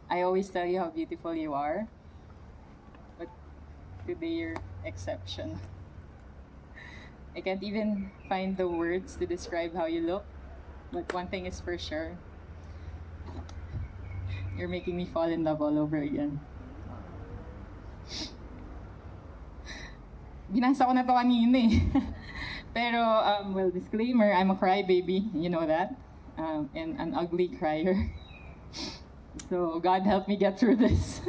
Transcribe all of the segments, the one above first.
I always tell you how beautiful you are, but today you're exception. I can't even find the words to describe how you look, but one thing is for sure. You're making me fall in love all over again. Binasa ko na to kanina eh. Pero, well, disclaimer, I'm a crybaby, you know that. And an ugly crier. So God help me get through this.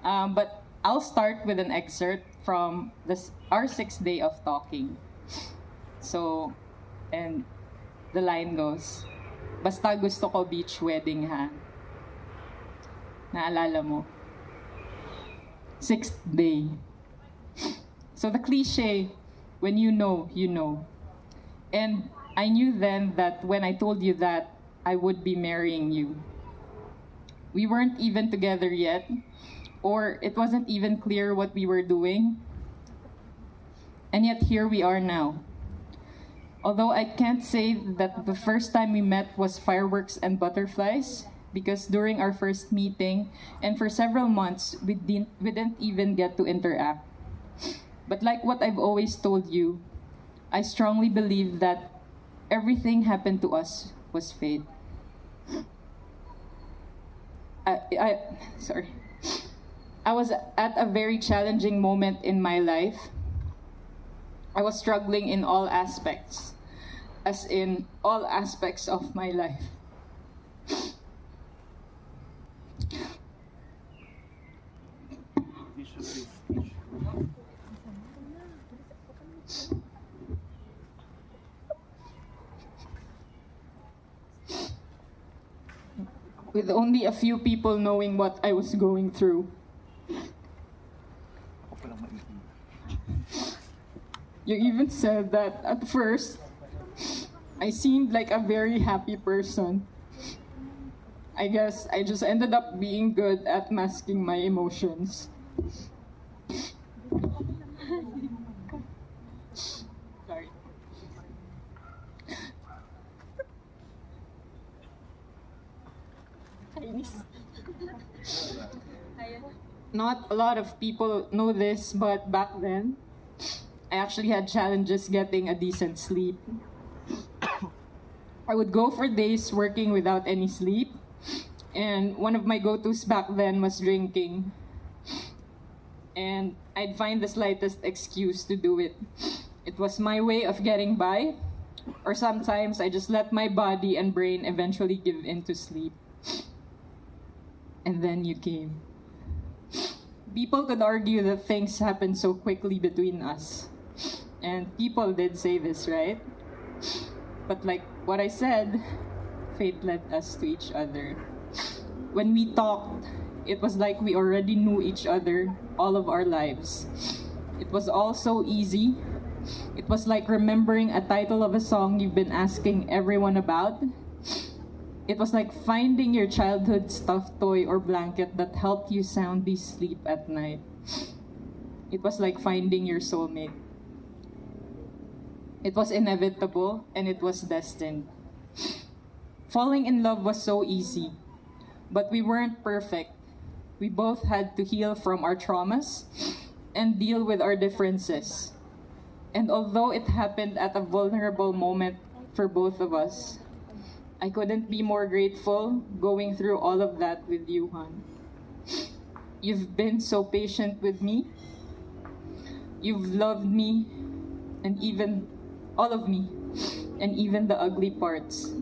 But I'll start with an excerpt from our 6th day of talking. So, and the line goes, basta gusto ko beach wedding ha. Naalala mo? 6th day. So the cliche, when you know, you know. And I knew then that when I told you that, I would be marrying you. We weren't even together yet, or it wasn't even clear what we were doing. And yet here we are now. Although I can't say that the first time we met was fireworks and butterflies, because during our first meeting, and for several months, we didn't even get to interact. But like what I've always told you, I strongly believe that everything happened to us was fate. I was at a very challenging moment in my life. I was struggling in all aspects, as in all aspects of my life. With only a few people knowing what I was going through. You even said that at first, I seemed like a very happy person. I guess I just ended up being good at masking my emotions. Sorry. Not a lot of people know this, but back then, I actually had challenges getting a decent sleep. I would go for days working without any sleep, and one of my go-tos back then was drinking. And I'd find the slightest excuse to do it. It was my way of getting by, or sometimes I just let my body and brain eventually give in to sleep. And then you came. People could argue that things happened so quickly between us. And people did say this, right? But like what I said, fate led us to each other. When we talked, it was like we already knew each other all of our lives. It was all so easy. It was like remembering a title of a song you've been asking everyone about. It was like finding your childhood stuffed toy or blanket that helped you soundly sleep at night. It was like finding your soulmate. It was inevitable and it was destined. Falling in love was so easy, but we weren't perfect. We both had to heal from our traumas and deal with our differences. And although it happened at a vulnerable moment for both of us, I couldn't be more grateful going through all of that with you, hon. You've been so patient with me. You've loved me, and even all of me, and even the ugly parts.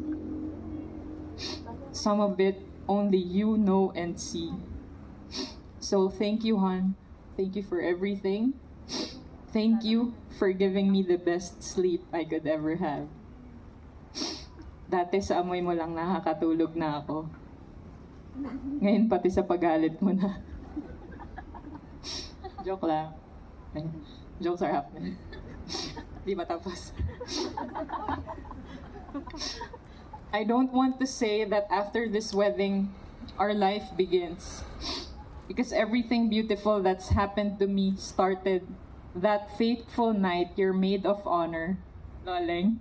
Some of it only you know and see. So thank you, hon. Thank you for everything. Thank you for giving me the best sleep I could ever have. Dati sa amoy mo lang nakakatulog na ako. Ngayon pati sa pagalit mo na. Joke lang. Jokes are happening. Di ba tapos? I don't want to say that after this wedding, our life begins. Because everything beautiful that's happened to me started that fateful night your maid of honor, Loleng,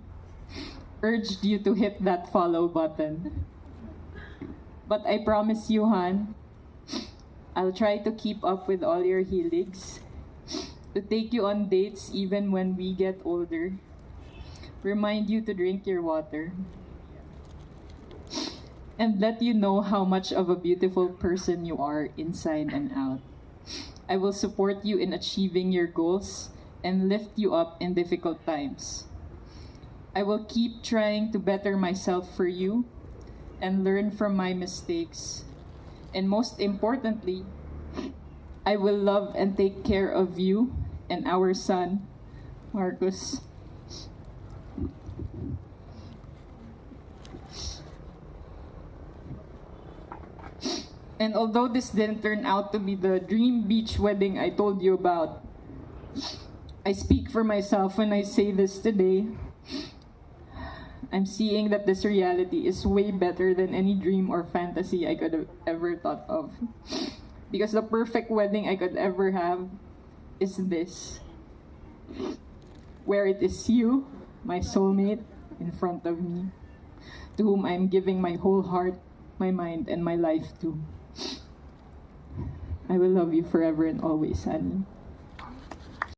urged you to hit that follow button. But I promise you, Han, I'll try to keep up with all your hiligs, to take you on dates even when we get older, remind you to drink your water, and let you know how much of a beautiful person you are inside and out. I will support you in achieving your goals and lift you up in difficult times. I will keep trying to better myself for you and learn from my mistakes. And most importantly, I will love and take care of you and our son, Marcus. And although this didn't turn out to be the dream beach wedding I told you about, I speak for myself when I say this today. I'm seeing that this reality is way better than any dream or fantasy I could have ever thought of. Because the perfect wedding I could ever have is this, where it is you, my soulmate, in front of me, to whom I'm giving my whole heart, my mind, and my life to. I will love you forever and always, honey.